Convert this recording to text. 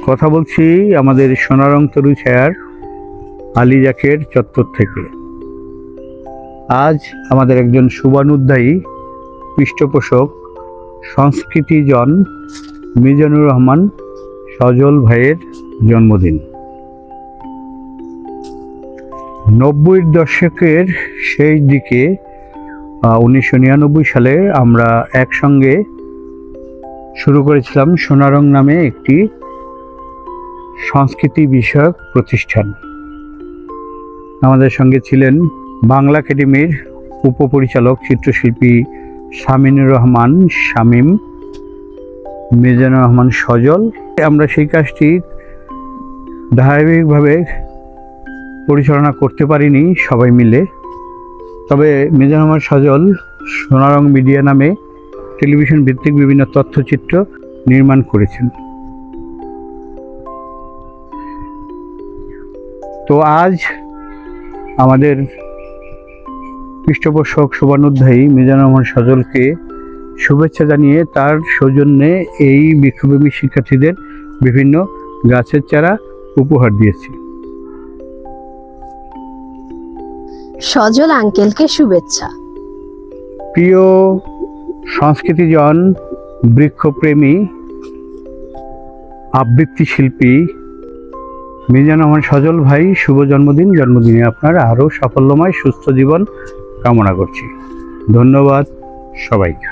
কথা বলছি আমাদের সোনারং তরু ছায়ার আলিজাকের চত্বর থেকে। আজ আমাদের একজন শুভানুধ্যায়ী পৃষ্ঠপোষক সংস্কৃতিজন মিজানুর রহমান সজল ভাইয়ের জন্মদিন। 90-এর দশকের শেষ দিকে 1999 সালে আমরা একসঙ্গে শুরু করেছিলাম সোনারং নামে একটি সংস্কৃতি বিষয়ক প্রতিষ্ঠান। আমাদের সঙ্গে ছিলেন বাংলা একাডেমির উপপরিচালক চিত্রশিল্পী শামিনুর রহমান শামীম, মিজানুর রহমান সজল। আমরা সেই কাজটি ধারাবাহিকভাবে পরিচালনা করতে পারিনি সবাই মিলে, তবে মিজানুর রহমান সজল সোনারং মিডিয়া নামে টেলিভিশন ভিত্তিক বিভিন্ন তথ্যচিত্র নির্মাণ করেছেন। তো আজ আমাদের পৃষ্ঠপোষক শুভানুধ্যায়ী মিজানুর রহমান সজলকে শুভেচ্ছা জানিয়ে তার সৌজন্যে এই বৃক্ষপ্রেমী শিক্ষার্থীদের বিভিন্ন গাছের চারা উপহার দিয়েছি। সজল আঙ্কেলকে শুভেচ্ছা। প্রিয় সংস্কৃতিজন, বৃক্ষপ্রেমী, আবৃত্তি শিল্পী মিজানুর রহমান সজল ভাই, শুভ জন্মদিন। জন্মদিনে আপনার আরও সাফল্যময় সুস্থ জীবন কামনা করছি। ধন্যবাদ সবাইকে।